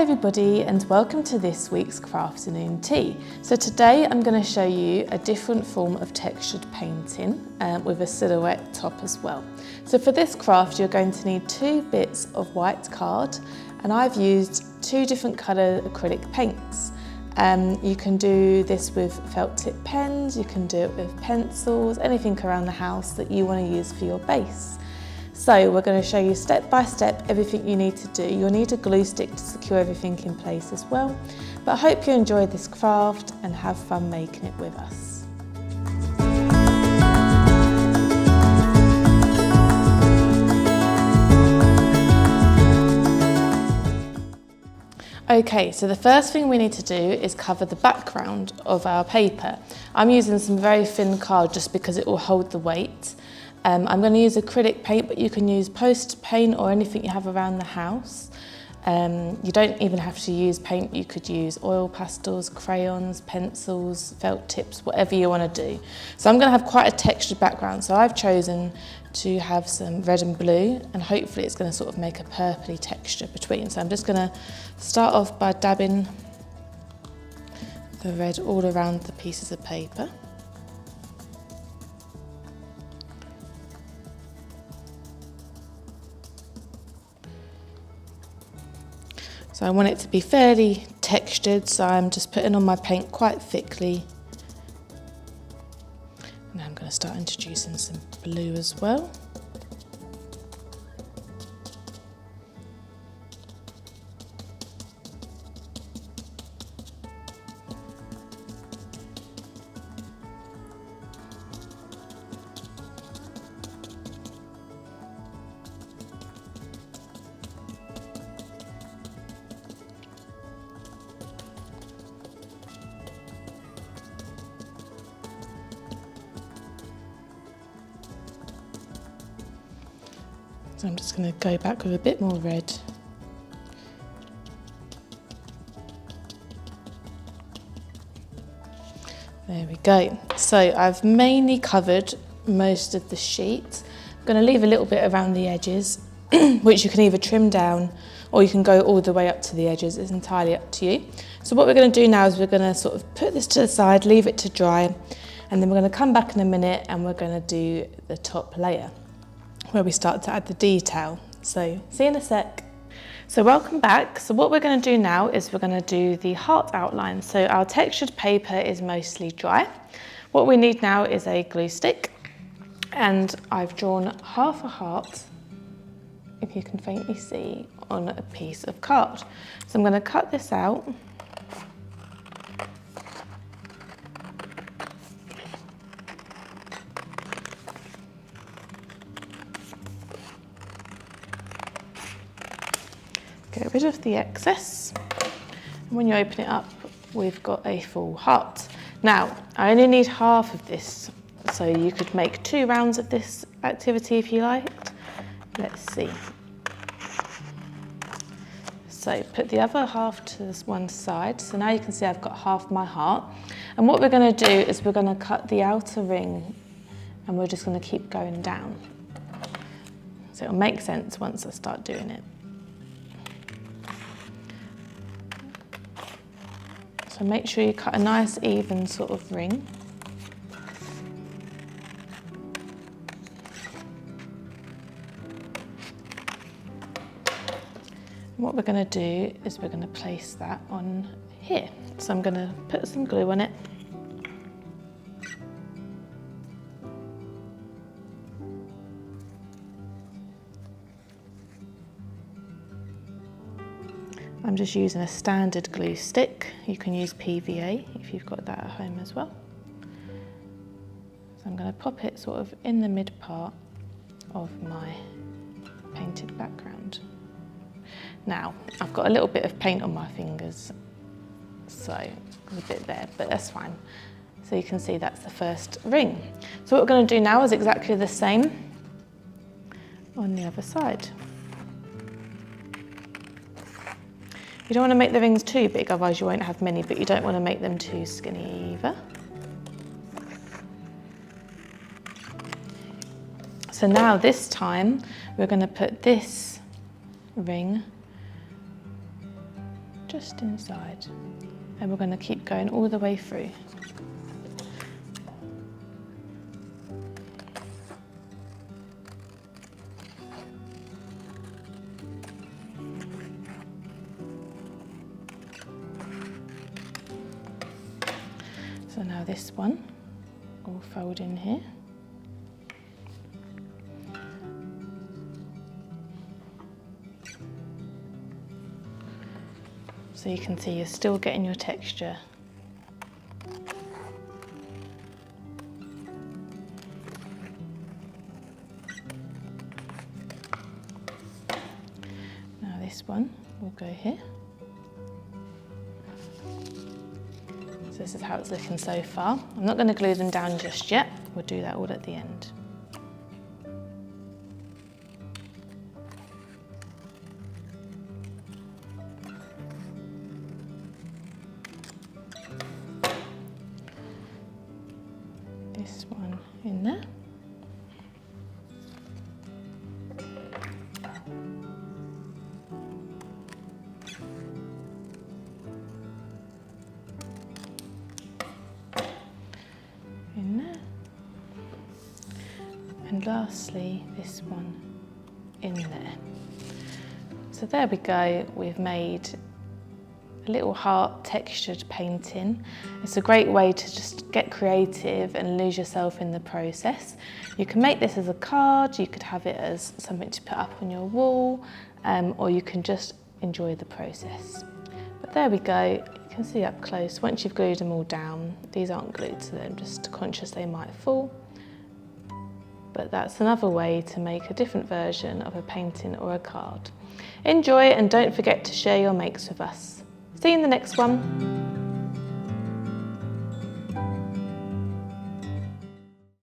everybody and welcome to this week's Crafternoon Tea. So today I'm going to show you a different form of textured painting with a silhouette top as well. So for this craft you're going to need 2 bits of white card, and I've used 2 different colour acrylic paints. You can do this with felt tip pens, you can do it with pencils, anything around the house that you want to use for your base. So we're going to show you step by step everything you need to do. You'll need a glue stick to secure everything in place as well. But I hope you enjoyed this craft and have fun making it with us. Okay, so the first thing we need to do is cover the background of our paper. I'm using some very thin card just because it will hold the weight. I'm going to use acrylic paint, but you can use post paint or anything you have around the house. You don't even have to use paint, you could use oil pastels, crayons, pencils, felt tips, whatever you want to do. So I'm going to have quite a textured background, so I've chosen to have some red and blue, and hopefully it's going to sort of make a purpley texture between. So I'm just going to start off by dabbing the red all around the pieces of paper. So I want it to be fairly textured, so I'm just putting on my paint quite thickly. Now I'm going to start introducing some blue as well. So I'm just going to go back with a bit more red. There we go. So I've mainly covered most of the sheet. I'm going to leave a little bit around the edges, which you can either trim down or you can go all the way up to the edges. It's entirely up to you. So what we're going to do now is we're going to sort of put this to the side, leave it to dry, and then we're going to come back in a minute and we're going to do the top layer, where we start to add the detail. So see you in a sec. So welcome back. So what we're going to do now is we're going to do the heart outline. So our textured paper is mostly dry. What we need now is a glue stick, and I've drawn half a heart, if you can faintly see, on a piece of card. So I'm going to cut this out. Get rid of the excess, and when you open it up we've got a full heart. Now I only need half of this, so you could make 2 rounds of this activity if you liked. Let's see. So put the other half to this one side, so now you can see I've got half my heart, and what we're going to do is we're going to cut the outer ring and we're just going to keep going down. So it'll make sense once I start doing it. So make sure you cut a nice even sort of ring. What we're going to do is we're going to place that on here. So I'm going to put some glue on it. I'm just using a standard glue stick. You can use PVA if you've got that at home as well. So I'm going to pop it sort of in the mid part of my painted background. Now, I've got a little bit of paint on my fingers, so a bit there, but that's fine. So you can see that's the first ring. So what we're going to do now is exactly the same on the other side. You don't want to make the rings too big, otherwise you won't have many, but you don't want to make them too skinny either. So now this time we're going to put this ring just inside. And we're going to keep going all the way through. So now this one will fold in here. So you can see you're still getting your texture. Now this one will go here. So this is how it's looking so far. I'm not going to glue them down just yet. We'll do that all at the end. This one in there. In there. And lastly, this one in there. So there we go, we've made a little heart textured painting. It's a great way to just get creative and lose yourself in the process. You can make this as a card, you could have it as something to put up on your wall, or you can just enjoy the process. But there we go, you can see up close, once you've glued them all down, these aren't glued to them, just conscious they might fall. But that's another way to make a different version of a painting or a card. Enjoy and don't forget to share your makes with us. See you in the next one.